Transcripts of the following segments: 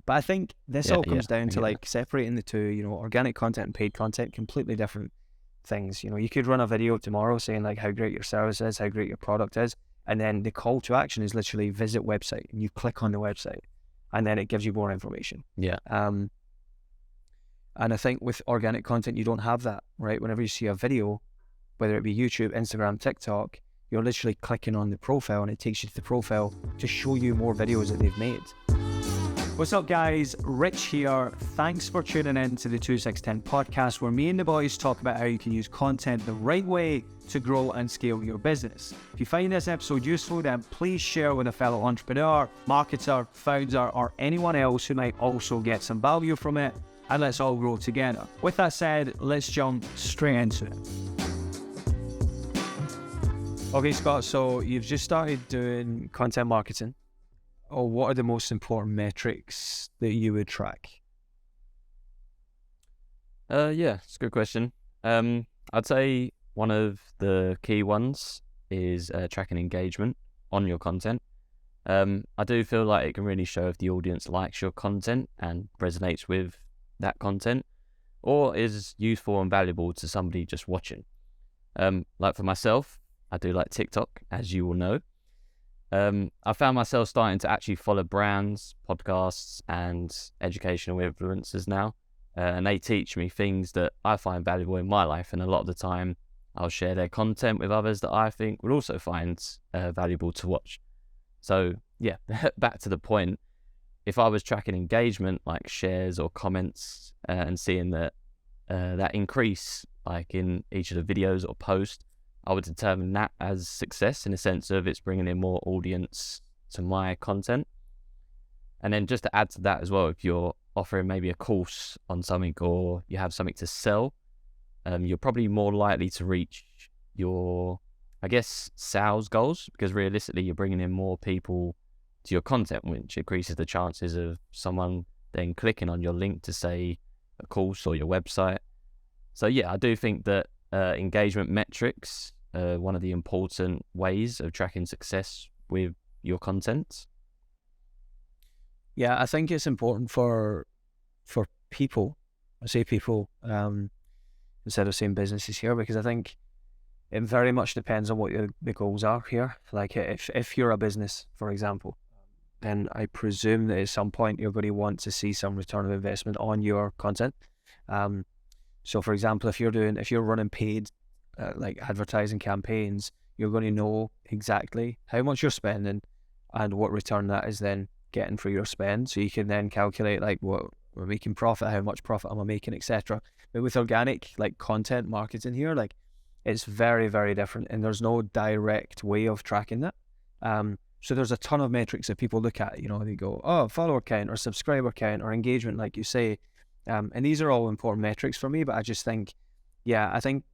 But I think this all comes down I to get like separating the two, you know, organic content and paid content, completely different things. You know, you could run a video tomorrow saying like how great your service is, how great your product is, and then the call to action is literally visit website, and you click on the website, and then it gives you more information. Yeah. And I think with organic content, you don't have that, right? Whenever you see a video, whether it be YouTube, Instagram, TikTok, you're literally clicking on the profile and it takes you to the profile to show you more videos that they've made. What's up, guys? Rich here. Thanks for tuning in to the 2610 podcast, where me and the boys talk about how you can use content the right way to grow and scale your business. If you find this episode useful, then please share with a fellow entrepreneur, marketer, founder, or anyone else who might also get some value from it, and let's all grow together. With that said, let's jump straight into it. Okay, Scott, so you've just started doing content marketing. What are the most important metrics that you would track? Yeah, it's a good question. I'd say one of the key ones is tracking engagement on your content. I do feel like it can really show if the audience likes your content and resonates with that content, or is useful and valuable to somebody just watching. Like for myself, I do like TikTok, as you will know. I found myself starting to actually follow brands, podcasts, and educational influencers now. And they teach me things that I find valuable in my life. And a lot of the time, I'll share their content with others that I think would also find valuable to watch. So yeah, back to the point. If I was tracking engagement, like shares or comments, and seeing that increase, like in each of the videos or posts, I would determine that as success in the sense of it's bringing in more audience to my content. And then just to add to that as well, if you're offering maybe a course on something or you have something to sell, you're probably more likely to reach your, I guess, sales goals, because realistically you're bringing in more people to your content, which increases the chances of someone then clicking on your link to say a course or your website. So yeah, I do think that engagement metrics are one of the important ways of tracking success with your content. Yeah, I think it's important for people. I say people instead of saying businesses here, because I think it very much depends on what the goals are here. Like if you're a business, for example, then I presume that at some point you're going to want to see some return of investment on your content. So for example, if you're running paid like advertising campaigns, you're going to know exactly how much you're spending and what return that is then getting for your spend. So you can then calculate like what we're making profit, how much profit am I making, etc. But with organic like content marketing here, like it's very, very different, and there's no direct way of tracking that. So there's a ton of metrics that people look at. You know, they go, oh, follower count or subscriber count or engagement, like you say. And these are all important metrics for me, but I just think, I think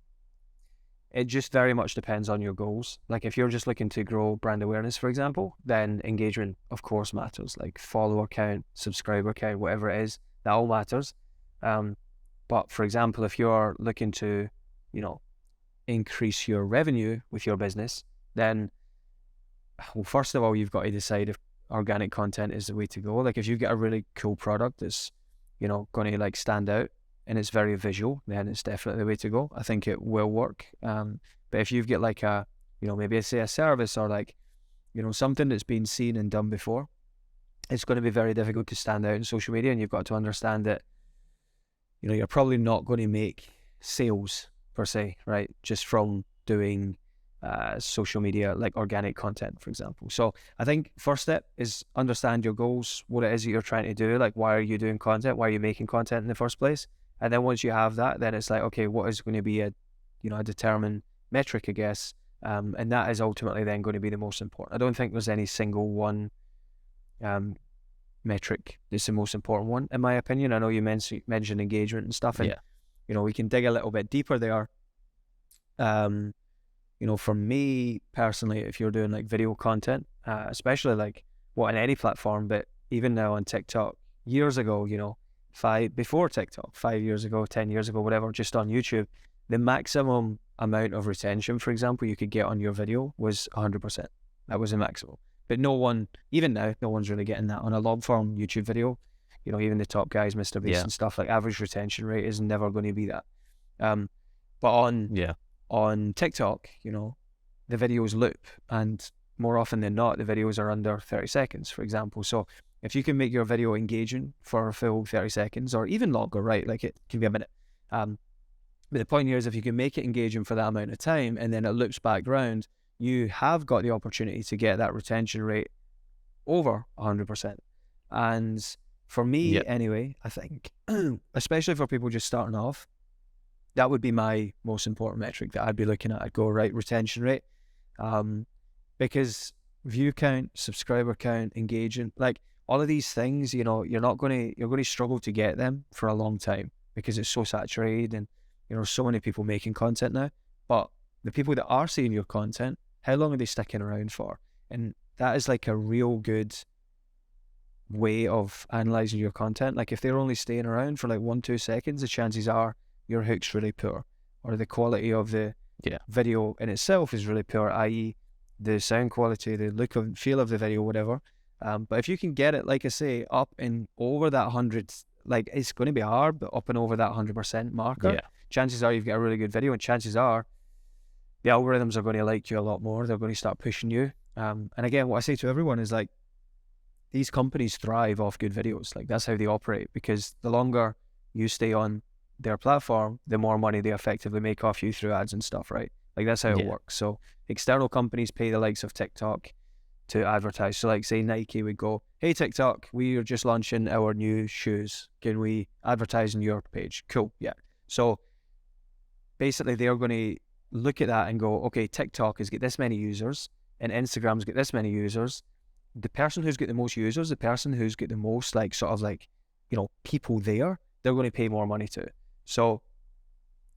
it just very much depends on your goals. Like if you're just looking to grow brand awareness, for example, then engagement, of course, matters. Like follower count, subscriber count, whatever it is, that all matters. But for example, if you're looking to, you know, increase your revenue with your business, then, well, first of all, you've got to decide if organic content is the way to go. Like if you get a really cool product that's, you know, going to like stand out and it's very visual, then it's definitely the way to go. I think it will work. But if you've got like a, you know, maybe say a service or like, you know, something that's been seen and done before, it's going to be very difficult to stand out in social media. And you've got to understand that, you know, you're probably not going to make sales per se, right? Just from doing social media, like organic content, for example. So I think first step is understand your goals, what it is that you're trying to do, like why are you doing content, why are you making content in the first place? And then once you have that, then it's like, okay, what is going to be a determined metric, I guess, and that is ultimately then going to be the most important. I don't think there's any single one metric that's the most important one, in my opinion. I know you mentioned engagement and stuff, and you know, we can dig a little bit deeper there. You know, for me personally, if you're doing like video content, especially like on any platform, but even now on TikTok, years ago, you know, before TikTok, 5 years ago, 10 years ago, whatever, just on YouTube, the maximum amount of retention, for example, you could get on your video was 100%. That was the maximum. But no one, even now, no one's really getting that on a long form YouTube video. even the top guys, Mr. Beast Yeah. and stuff, like average retention rate is never going to be that. But on TikTok, the videos loop, and more often than not, the videos are under 30 seconds, for example. So if you can make your video engaging for a full 30 seconds or even longer, right? Like it can be a minute. But the point here is if you can make it engaging for that amount of time and then it loops back round, you have got the opportunity to get that retention rate over 100%. And for me, anyway, I think, especially for people just starting off, that would be my most important metric that I'd be looking at. I'd go, right, retention rate. Because view count, subscriber count, engagement, like all of these things, you're going to struggle to get them for a long time because it's so saturated and, so many people making content now. But the people that are seeing your content, how long are they sticking around for? And that is like a real good way of analyzing your content. Like if they're only staying around for like 1-2 seconds, the chances are your hook's really poor, or the quality of the video in itself is really poor, i.e. the sound quality, the look and feel of the video, whatever. But if you can get it, like I say, up and over that 100, like it's going to be hard, but up and over that 100% marker, chances are you've got a really good video, and chances are the algorithms are going to like you a lot more. They're going to start pushing you. And again, what I say to everyone is like, these companies thrive off good videos. Like that's how they operate, because the longer you stay on their platform, the more money they effectively make off you through ads and stuff, right? Like that's how it works. So external companies pay the likes of TikTok to advertise. So like say Nike would go, hey TikTok, we are just launching our new shoes. Can we advertise on your page? Cool, yeah. So basically they're going to look at that and go, okay, TikTok has got this many users and Instagram's got this many users. The person who's got the most users, the person who's got the most like sort of like, people there, they're going to pay more money to. So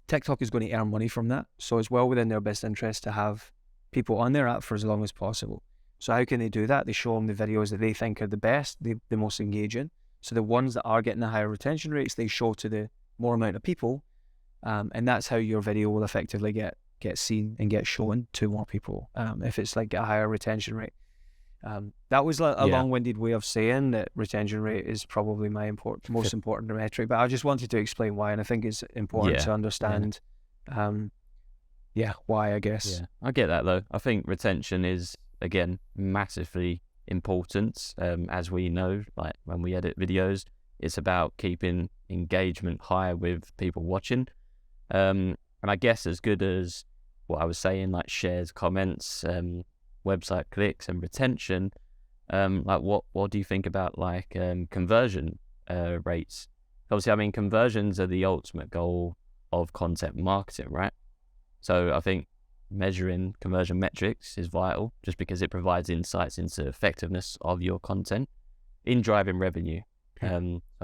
TikTok is going to earn money from that. So it's well within their best interest to have people on their app for as long as possible. So how can they do that? They show them the videos that they think are the best, the most engaging. So the ones that are getting the higher retention rates, they show to the more amount of people. And that's how your video will effectively get seen and get shown to more people, if it's like a higher retention rate. That was a long-winded way of saying that retention rate is probably my most important metric, but I just wanted to explain why, and I think it's important to understand why, I guess. I get that though. I think retention is, again, massively important. As we know, like when we edit videos, it's about keeping engagement high with people watching. And I guess as good as what I was saying, like shares, comments, website clicks and retention, like what do you think about like conversion rates? Obviously, I mean, conversions are the ultimate goal of content marketing, right? So I think measuring conversion metrics is vital, just because it provides insights into effectiveness of your content in driving revenue. I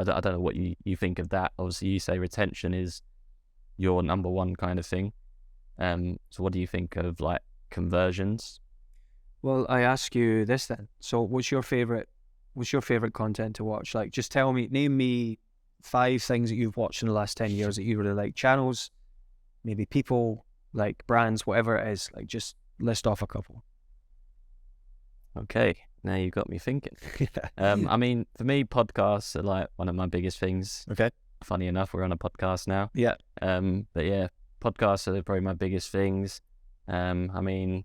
don't know what you think of that. Obviously, you say retention is your number one kind of thing. So what do you think of like conversions? Well, I ask you this then. So what's your favorite content to watch? Like, just name me 5 things that you've watched in the last 10 years that you really like. Channels, maybe people, like brands, whatever it is. Like, just list off a couple. Okay, now you got me thinking. I mean, for me, podcasts are like one of my biggest things. Okay. Funny enough, we're on a podcast now. Yeah. But yeah, podcasts are probably my biggest things. I mean,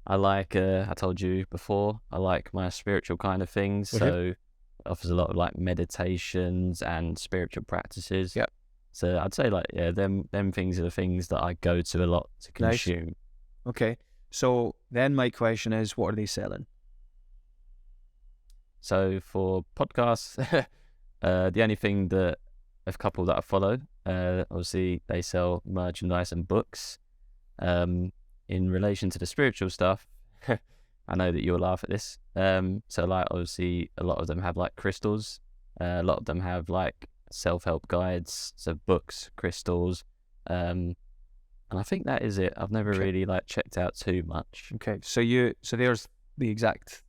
I like, I told you before, I like my spiritual kind of things. Okay. So it offers a lot of like meditations and spiritual practices. Yeah. So I'd say like, them things are the things that I go to a lot to consume. Nice. Okay. So then my question is, what are they selling? So for podcasts, the only thing that a couple that I follow, obviously they sell merchandise and books. In relation to the spiritual stuff, I know that you'll laugh at this. So like obviously a lot of them have like crystals. A lot of them have like self-help guides, so books, crystals. And I think that is it. I've never really like checked out too much. Okay. So there's the exact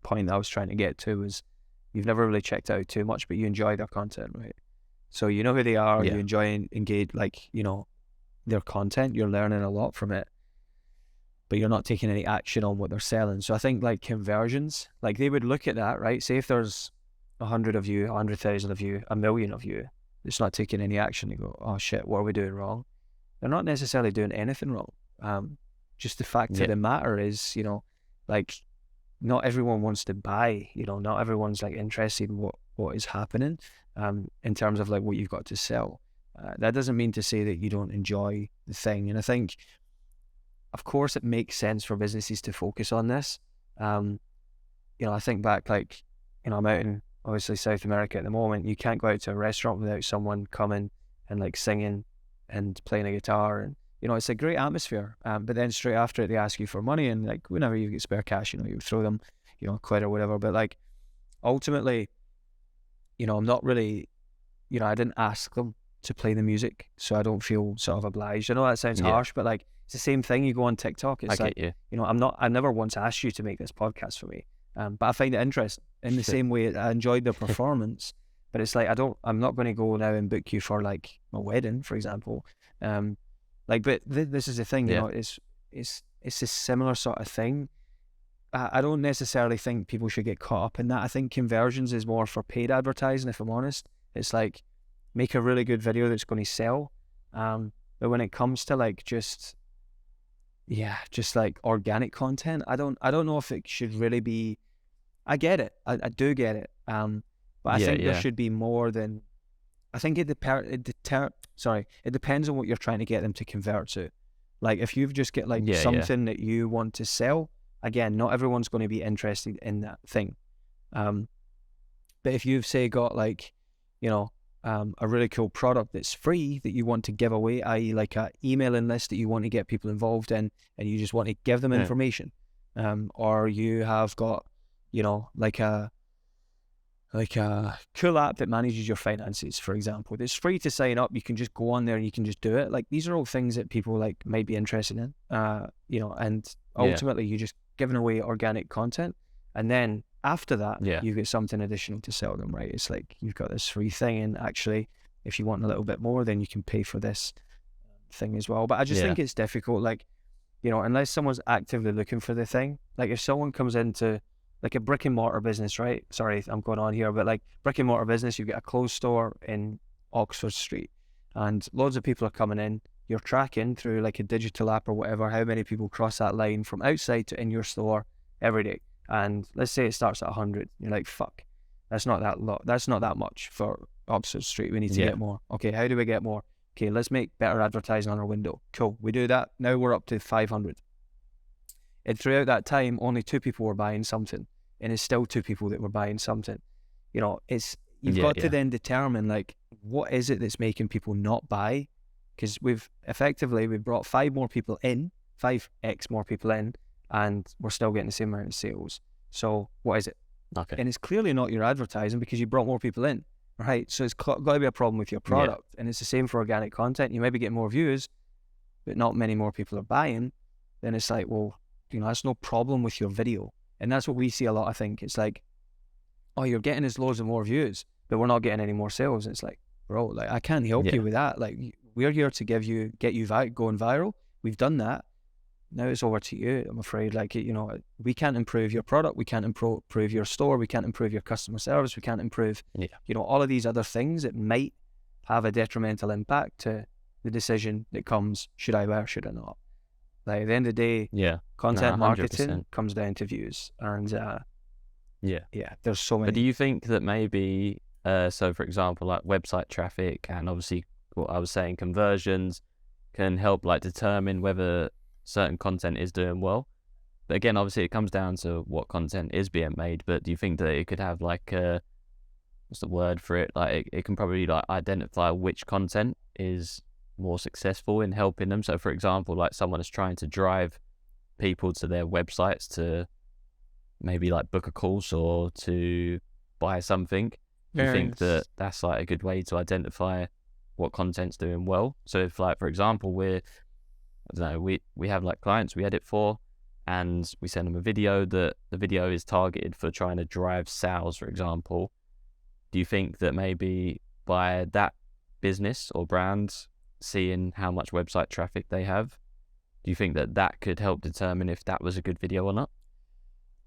point that I was trying to get to, is you've never really checked out too much, but you enjoy their content, right? So you know who they are, you enjoy engage, like, their content, you're learning a lot from it, but you're not taking any action on what they're selling. So I think like conversions, like they would look at that, right? Say if there's 100 of you, 100,000 of you, 1 million of you, it's not taking any action. You go, oh shit, what are we doing wrong? They're not necessarily doing anything wrong. Just the fact of Yeah. the matter is, like, not everyone wants to buy, not everyone's like interested in what is happening, in terms of like what you've got to sell. That doesn't mean to say that you don't enjoy the thing. And I think, of course, it makes sense for businesses to focus on this. I think back, like, I'm out in obviously South America at the moment. You can't go out to a restaurant without someone coming and like singing and playing a guitar, and it's a great atmosphere. But then straight after it, they ask you for money, and like whenever you get spare cash, you throw them, a quid or whatever. But like ultimately, I'm not really, I didn't ask them to play the music, so I don't feel sort of obliged. I know that sounds Yeah. harsh, but like it's the same thing. You go on TikTok, I it's like, get you. I never once asked you to make this podcast for me, but I find it interesting in the same way I enjoyed their performance. But it's like I'm not going to go now and book you for like my wedding, for example. But this is the thing, Yeah. it's a similar sort of thing. I don't necessarily think people should get caught up in that. I think conversions is more for paid advertising, if I'm honest. It's like, make a really good video that's going to sell. But when it comes to like just like organic content, I don't know if it should really be. I get it. I do get it. But I think there should be more than. I think it depends on what you're trying to get them to convert to. Like if you've just get like something that you want to sell, again, not everyone's going to be interested in that thing. But if you've say got like, a really cool product that's free that you want to give away, i.e. like a emailing list that you want to get people involved in, and you just want to give them information, or you have got, like a cool app that manages your finances, for example. It's free to sign up. You can just go on there and you can just do it. Like these are all things that people like might be interested in, and ultimately you're just giving away organic content. And then after that, you get something additional to sell them, right? It's like you've got this free thing, and actually if you want a little bit more, then you can pay for this thing as well. But I just think it's difficult, like, unless someone's actively looking for the thing. Like if someone comes into like a brick and mortar business, right? Sorry, I'm going on here, but like brick and mortar business, you get a clothes store in Oxford Street and loads of people are coming in. You're tracking through like a digital app or whatever, how many people cross that line from outside to in your store every day. And let's say it starts at 100. You're like, fuck, that's not that lot. That's not that much for Oxford Street. We need to get more. Okay, how do we get more? Okay, let's make better advertising on our window. Cool, we do that. Now we're up to 500. And throughout that time, only 2 people were buying something, and it's still 2 people that were buying something. You've got to then determine like, what is it that's making people not buy? Because we've brought 5 more people in, 5x more people in, and we're still getting the same amount of sales. So what is it? Okay. And it's clearly not your advertising because you brought more people in, right? So it's got to be a problem with your product. And it's the same for organic content. You maybe get more views, but not many more people are buying. Then it's like, well, that's no problem with your video. And that's what we see a lot. I think it's like, oh, you're getting us loads of more views, but we're not getting any more sales. It's like, bro, like I can't help you with that. Like we're here to get you going viral. We've done that. Now it's over to you. I'm afraid, like, we can't improve your product. We can't improve your store. We can't improve your customer service. We can't improve, all of these other things that might have a detrimental impact to the decision that comes, should I buy or should I not? Like at the end of the day, content marketing comes down to views. And there's so many. But do you think that maybe, so for example, like website traffic and obviously what I was saying, conversions can help like determine whether certain content is doing well? But again, obviously it comes down to what content is being made. But do you think that it could have like what's the word for it? Like it can probably like identify which content is more successful in helping them. So for example, like someone is trying to drive people to their websites to maybe like book a course or to buy something. Do you think that that's like a good way to identify what content's doing well? So if like, for example, we have like clients we edit for, and we send them a video that the video is targeted for trying to drive sales, for example. Do you think that maybe by that business or brand seeing how much website traffic they have, do you think that that could help determine if that was a good video or not?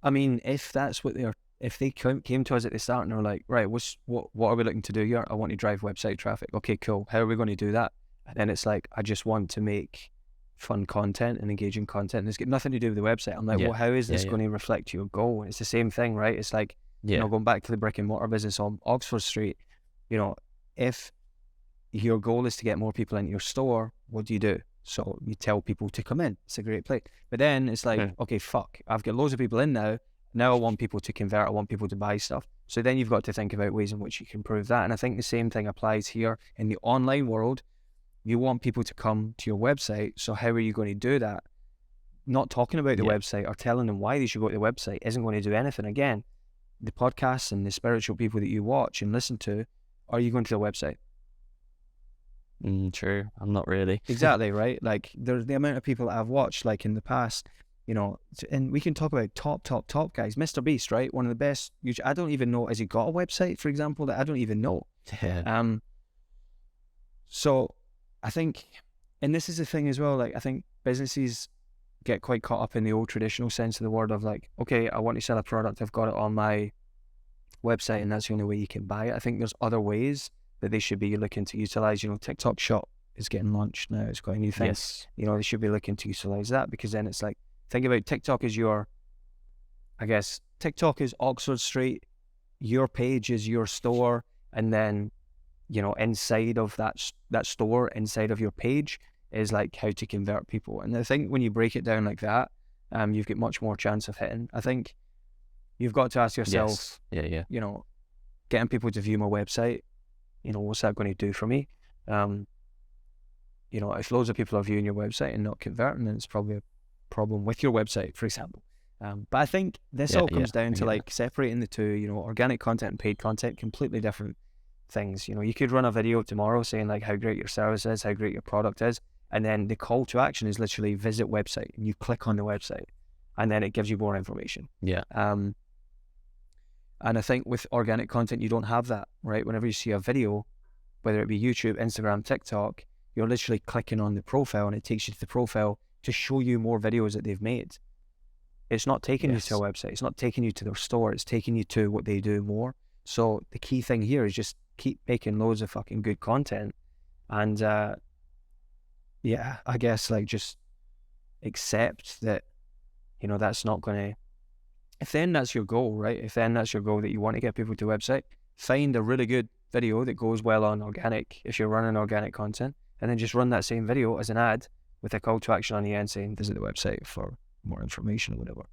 I mean, if that's what they're if they came to us at the start and they're like, right, what are we looking to do here? I want to drive website traffic. Okay, cool. How are we going to do that? And then it's like, I just want to make fun content and engaging content. And it's got nothing to do with the website. I'm like, well, how is this going to reflect your goal? It's the same thing, right? It's like, you know, going back to the brick and mortar business on Oxford Street, you know, if your goal is to get more people into your store, what do? So you tell people to come in. It's a great place. But then it's like, okay, fuck, I've got loads of people in now. Now I want people to convert. I want people to buy stuff. So then you've got to think about ways in which you can improve that. And I think the same thing applies here in the online world. You want people to come to your website. So how are you going to do that? Not talking about the website or telling them why they should go to the website isn't going to do anything. Again, the podcasts and the spiritual people that you watch and listen to, are you going to the website? True. I'm not really. Exactly, right? Like, there's the amount of people that I've watched, like in the past, you know, and we can talk about top guys. Mr. Beast, right? One of the best. I don't even know, has he got a website, for example, that I don't even know? Yeah. So I think, and this is the thing as well, like, I think businesses get quite caught up in the old traditional sense of the word of like, okay, I want to sell a product, I've got it on my website, and that's the only way you can buy it. I think there's other ways that they should be looking to utilize. You know, TikTok Shop is getting launched now. It's got a new thing. You know, they should be looking to utilize that, because then it's like, think about TikTok as TikTok is Oxford Street, your page is your store, and then, you know, inside of that store, inside of your page is like how to convert people. And I think when you break it down like that, you've got much more chance of hitting. I think you've got to ask yourself, you know, getting people to view my website, you know, what's that going to do for me? You know, if loads of people are viewing your website and not converting, then it's probably a problem with your website, for example. But I think this all comes down to like separating the two. You know, organic content and paid content, completely different things. You know, you could run a video tomorrow saying like how great your service is, how great your product is, and then the call to action is literally visit website, and you click on the website, and then it gives you more information. And I think with organic content, you don't have that, right? Whenever you see a video, whether it be YouTube, Instagram, TikTok, you're literally clicking on the profile, and it takes you to the profile to show you more videos that they've made. It's not taking you to a website. It's not taking you to their store. It's taking you to what they do more. So the key thing here is just keep making loads of fucking good content. And I guess like just accept that, you know, that's not going to, if then that's your goal, right? If then that's your goal, that you want to get people to a website, find a really good video that goes well on organic, if you're running organic content, and then just run that same video as an ad with a call to action on the end saying visit the website for more information or whatever.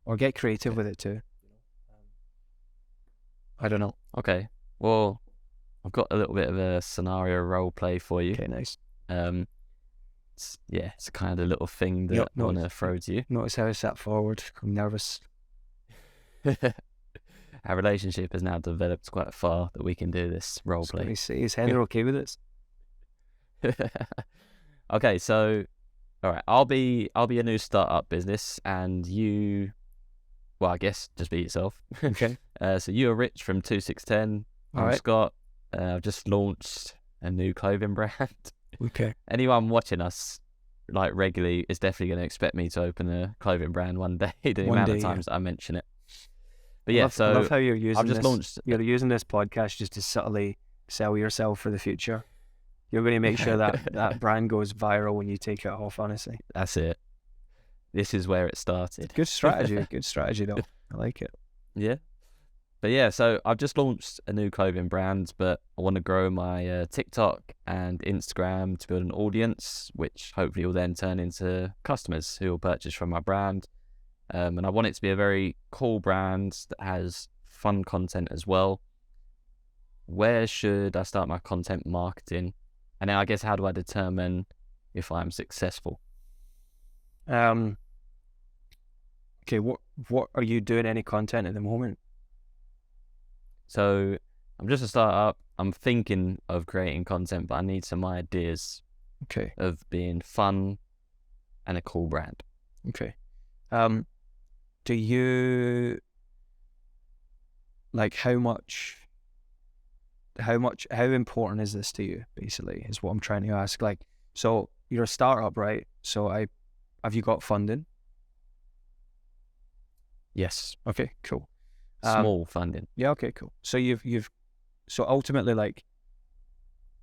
Or get creative with it too. I don't know. Okay. Well, I've got a little bit of a scenario role play for you. Okay, nice. It's kind of the little thing that I want to throw to you. Notice how I sat forward. I'm nervous. Our relationship has now developed quite far that we can do this role play. Let me see. Is Heather okay with this? Okay, so all right, I'll be a new startup business, and you, well, I guess just be yourself. Okay. So you are Rich from 2610. I'm Scott. I've just launched a new clothing brand. Okay. Anyone watching us like regularly is definitely going to expect me to open a clothing brand one day. The amount of times that I mention it. But I love how you're using You're using this podcast just to subtly sell yourself for the future. You're going to make sure that brand goes viral when you take it off, honestly. That's it. This is where it started. Good strategy. Good strategy, though. I like it. Yeah. But yeah, so I've just launched a new clothing brand, but I want to grow my TikTok and Instagram to build an audience, which hopefully will then turn into customers who will purchase from my brand. And I want it to be a very cool brand that has fun content as well. Where should I start my content marketing? And then I guess, how do I determine if I'm successful? Okay, what are you doing any content at the moment? So I'm just a startup. I'm thinking of creating content, but I need some ideas of being fun and a cool brand. Okay. Do you like how important is this to you, basically, is what I'm trying to ask. Like, so you're a startup, right? So have you got funding? Yes. Okay, cool. Small funding. Yeah, okay, cool. So so ultimately, like,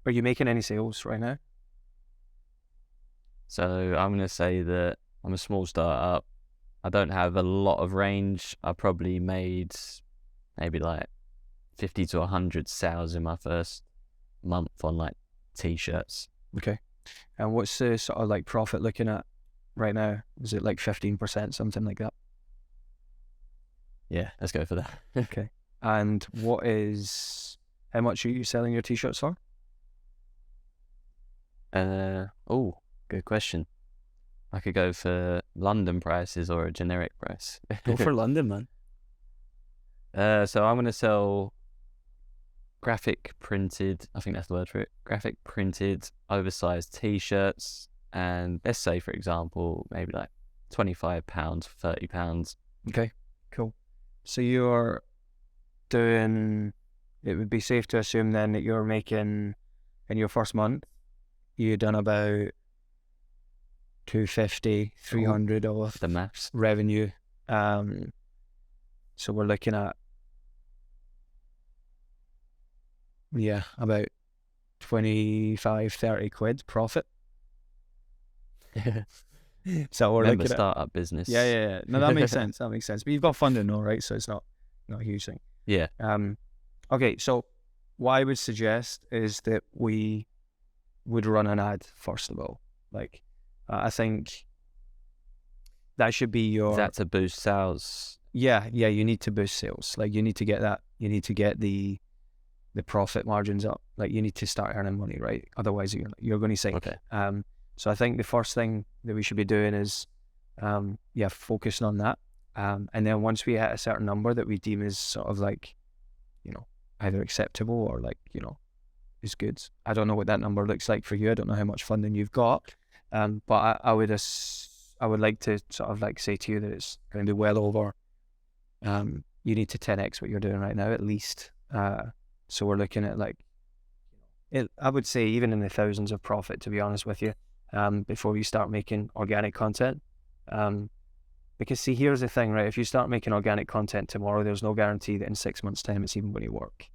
are you making any sales right now? So I'm gonna say that I'm a small startup. I don't have a lot of range. I probably made maybe like 50 to 100 sales in my first month on like t-shirts. Okay. And what's the sort of like profit looking at right now? Is it like 15%, something like that? Yeah, let's go for that. Okay. And how much are you selling your t-shirts for? Oh, good question. I could go for London prices or a generic price. Go for London, man. So I'm gonna sell graphic printed, I think that's the word for it, graphic printed oversized t-shirts, and let's say for example maybe like £25, £30. Okay, cool. So you're doing, it would be safe to assume then that you're making, in your first month, you've done about 250, 300 of The maths. revenue. So we're looking at, about 25, 30 quid profit. So we're Remember, looking at startup business. Yeah. No, that makes sense. That makes sense. But you've got funding though, right? So it's not a huge thing. Yeah. Okay, so what I would suggest is that we would run an ad first of all. Like, I think that should be your. Is that to boost sales? Yeah. You need to boost sales. Like, you need to get that. You need to get the profit margins up. Like, you need to start earning money, right? Otherwise, you're going to sink. Okay. So I think the first thing that we should be doing is, focusing on that. And then once we hit a certain number that we deem as sort of like, either acceptable or like, is good. I don't know what that number looks like for you. I don't know how much funding you've got. But I would like to sort of like say to you that it's going to be well over. You need to 10x what you're doing right now at least. So we're looking at like, I would say even in the thousands of profit, to be honest with you, before you start making organic content. Because see, here's the thing, right? If you start making organic content tomorrow, there's no guarantee that in 6 months' time it's even going to work.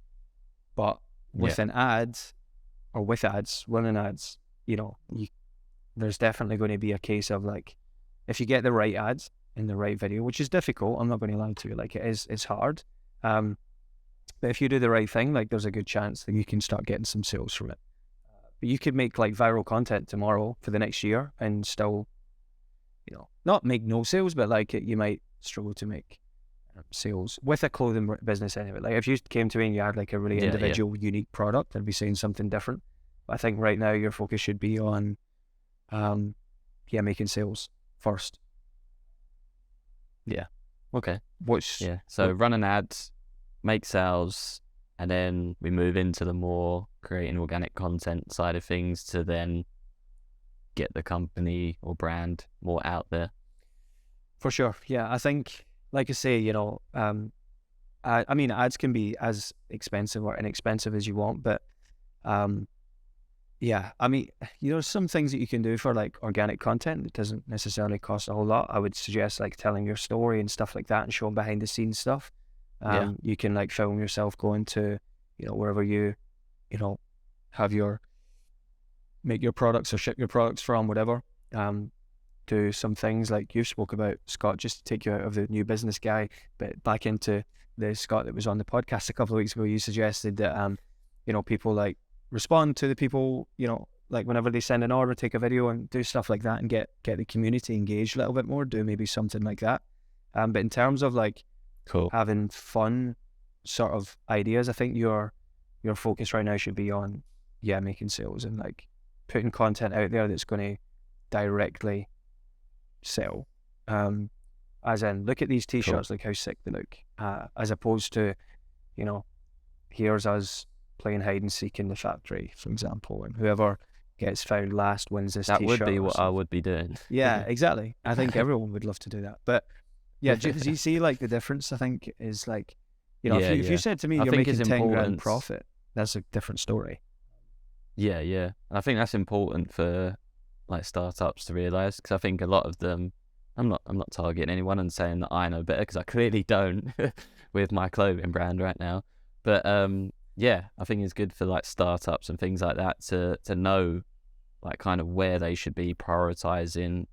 But with an ad, or with ads, running ads, there's definitely going to be a case of like, if you get the right ads in the right video, which is difficult, I'm not going to lie to you, like it's hard. But if you do the right thing, like there's a good chance that you can start getting some sales from it. But you could make like viral content tomorrow for the next year and still, not make no sales, but like you might struggle to make sales with a clothing business anyway. Like if you came to me and you had like a really individual, unique product, I'd be saying something different. But I think right now your focus should be on, making sales first. Yeah. Okay. So run an ad, make sales, and then we move into the more creating organic content side of things to then get the company or brand more out there. For sure. Yeah. I think, like I say, I mean, ads can be as expensive or inexpensive as you want, but I mean, some things that you can do for like organic content that doesn't necessarily cost a whole lot. I would suggest like telling your story and stuff like that and showing behind the scenes stuff. You can like film yourself going to, wherever you, make your products or ship your products from, whatever. Do some things like you spoke about, Scott, just to take you out of the new business guy, but back into the Scott that was on the podcast a couple of weeks ago. You suggested that, people like respond to the people, like whenever they send an order, take a video and do stuff like that and get the community engaged a little bit more, do maybe something like that. But in terms of like having fun sort of ideas, I think your focus right now should be on, making sales and like putting content out there that's going to directly sell. As in, look at these t-shirts, like how sick they look, as opposed to, here's us playing hide and seek in the factory, for example, and whoever gets found last wins this t-shirt. That would be what I would be doing. Yeah, exactly. I think everyone would love to do that. But yeah, do you see like the difference? I think is like, if you said to me you're making 10 grand profit, that's a different story. Yeah. I think that's important for like startups to realize, because I think a lot of them I'm not targeting anyone and saying that I know better, because I clearly don't with my clothing brand right now. But yeah, I think it's good for like startups and things like that to know like kind of where they should be prioritizing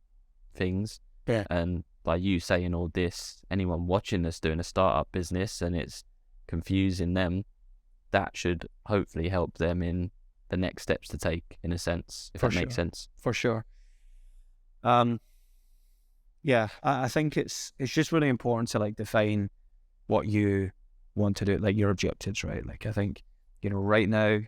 things. Yeah. And by you saying all this, anyone watching this doing a startup business and it's confusing them, that should hopefully help them in the next steps to take, in a sense, if For that makes sure. sense. For sure. Yeah, I think it's just really important to like define what you want to do, like your objectives, right? Like I think, right now,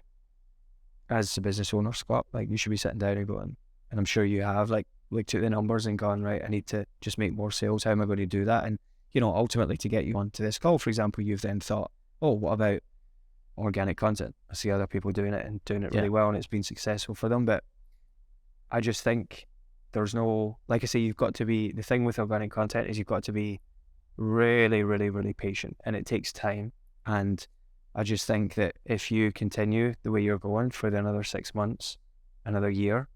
as a business owner, Scott, like you should be sitting down and going, and I'm sure you have, like looked at the numbers and gone, right, I need to just make more sales. How am I going to do that? And ultimately to get you onto this call, for example, you've then thought, oh, what about organic content? I see other people doing it and doing it really well, and it's been successful for them. But I just think there's no, like I say, you've got to be, the thing with organic content is you've got to be really, really, really patient, and it takes time. And I just think that if you continue the way you're going for another 6 months, another year,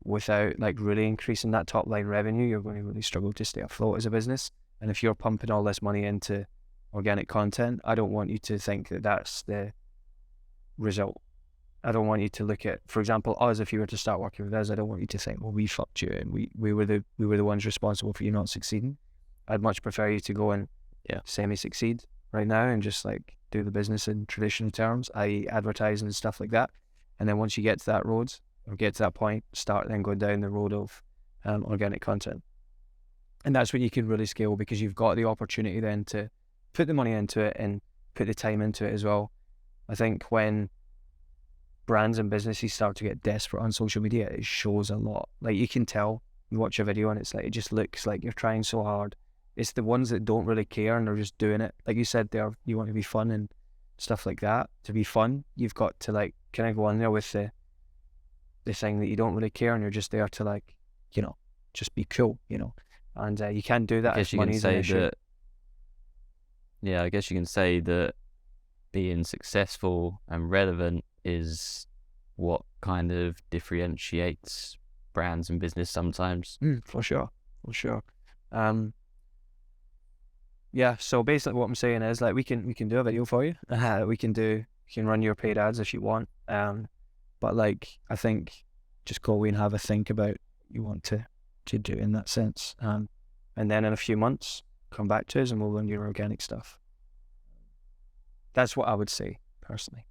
without like really increasing that top line revenue, you're going to really struggle to stay afloat as a business. And if you're pumping all this money into organic content, I don't want you to think that that's the result. I don't want you to look at, for example, us, if you were to start working with us, I don't want you to think, well, we fucked you and we were the ones responsible for you not succeeding. I'd much prefer you to go and semi-succeed right now and just like do the business in traditional terms, i.e. advertising and stuff like that. And then once you get to that road or get to that point, start then going down the road of organic content. And that's when you can really scale, because you've got the opportunity then to put the money into it and put the time into it as well. I think when brands and businesses start to get desperate on social media, it shows a lot. Like you can tell, you watch a video and it's like, it just looks like you're trying so hard. It's the ones that don't really care and they're just doing it. Like you said there, you want to be fun and stuff like that. To be fun, you've got to like kind of go on there with the thing that you don't really care, and you're just there to like, just be cool, and you can't do that if money's an issue. I guess you can say that being successful and relevant is what kind of differentiates brands and business sometimes. For sure. So basically what I'm saying is like we can do a video for you. We can run your paid ads if you want. But like I think just go away and have a think about what you want to do in that sense. And then in a few months come back to us and we'll run your organic stuff. That's what I would say personally.